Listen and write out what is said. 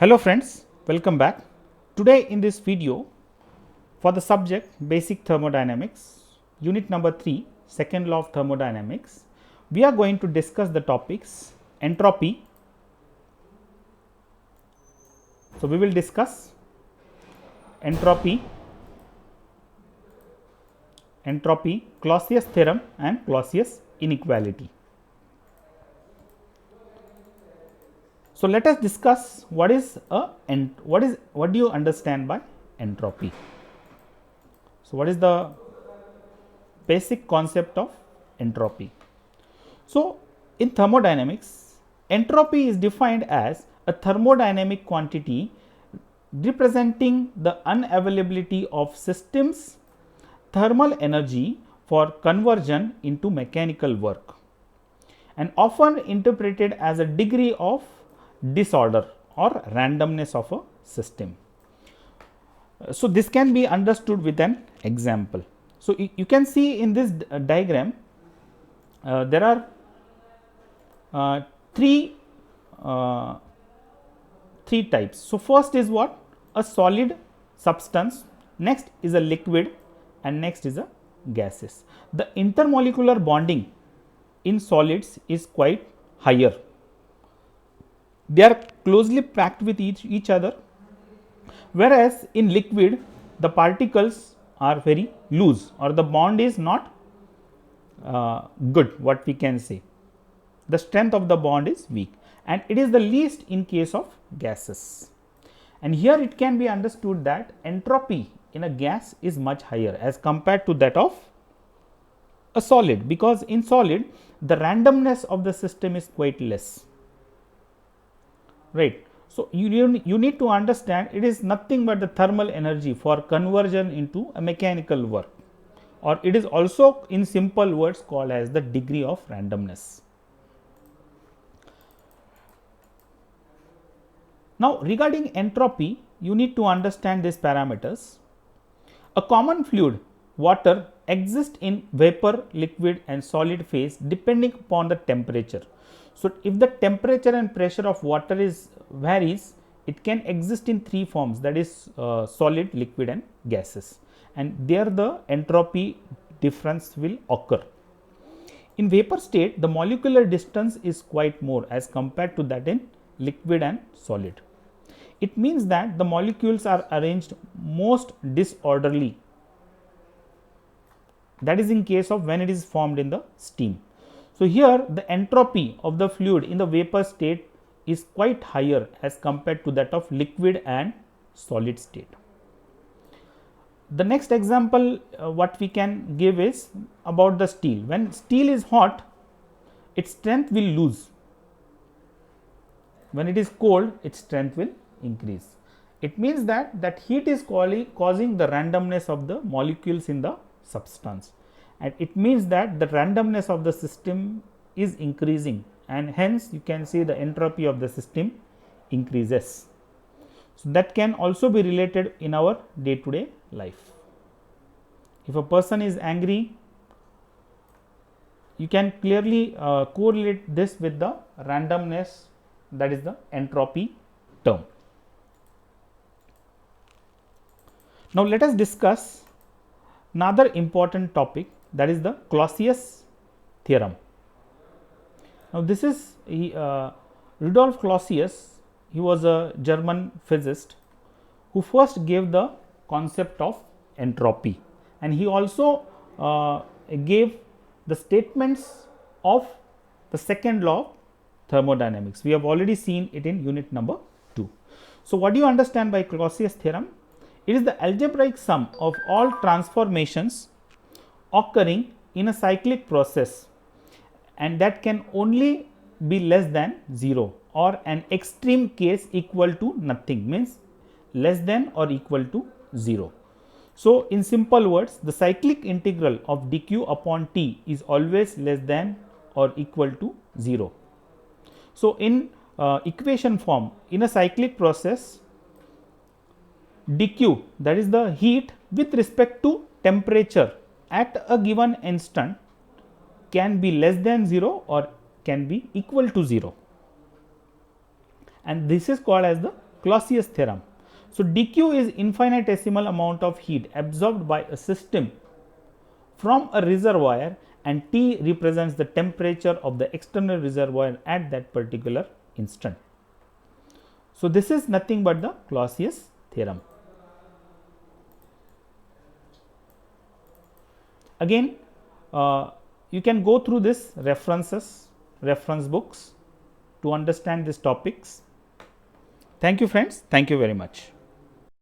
Hello friends, welcome back. Today in this video for the subject basic thermodynamics, unit number 3, second law of thermodynamics, we are going to discuss the topics entropy. So, we will discuss entropy, Clausius theorem and Clausius inequality. So, let us discuss what do you understand by entropy. So, what is the basic concept of entropy? So, in thermodynamics, entropy is defined as a thermodynamic quantity representing the unavailability of systems thermal energy for conversion into mechanical work, and often interpreted as a degree of disorder or randomness of a system. So, this can be understood with an example. So, you can see in this diagram there are three types. So, first is what? A solid substance, next is a liquid, and next is a gases. The intermolecular bonding in solids is quite higher. They are closely packed with each other, whereas in liquid the particles are very loose or the bond is not good, what we can say. The strength of the bond is weak, and it is the least in case of gases. And here it can be understood that entropy in a gas is much higher as compared to that of a solid, because in solid the randomness of the system is quite less, right. So, you need to understand it is nothing but the thermal energy for conversion into a mechanical work, or it is also in simple words called as the degree of randomness. Now, regarding entropy, you need to understand these parameters. A common fluid, water, exists in vapor, liquid and solid phase depending upon the temperature. So, if the temperature and pressure of water varies, it can exist in three forms, that is solid, liquid and gases, and there the entropy difference will occur. In vapor state, the molecular distance is quite more as compared to that in liquid and solid. It means that the molecules are arranged most disorderly. That is in case of when it is formed in the steam. So, here the entropy of the fluid in the vapor state is quite higher as compared to that of liquid and solid state. The next example what we can give is about the steel. When steel is hot, its strength will lose. When it is cold, its strength will increase. It means that heat is causing the randomness of the molecules in the substance, and it means that the randomness of the system is increasing, and hence you can see the entropy of the system increases. So, that can also be related in our day to day life. If a person is angry, you can clearly correlate this with the randomness, that is the entropy term. Now, let us discuss another important topic, that is the Clausius theorem. Now, this is Rudolf Clausius. He was a German physicist who first gave the concept of entropy, and he also gave the statements of the second law of thermodynamics. We have already seen it in unit number 2. So, what do you understand by Clausius theorem? It is the algebraic sum of all transformations occurring in a cyclic process, and that can only be less than 0, or an extreme case equal to nothing, means less than or equal to 0. So, in simple words, the cyclic integral of dq upon t is always less than or equal to 0. So, in equation form, in a cyclic process, dq, that is the heat with respect to temperature at a given instant, can be less than 0 or can be equal to 0, and this is called as the Clausius theorem. So, dq is infinitesimal amount of heat absorbed by a system from a reservoir, and T represents the temperature of the external reservoir at that particular instant. So, this is nothing but the Clausius theorem. Again, you can go through this reference books to understand these topics. Thank you friends, thank you very much.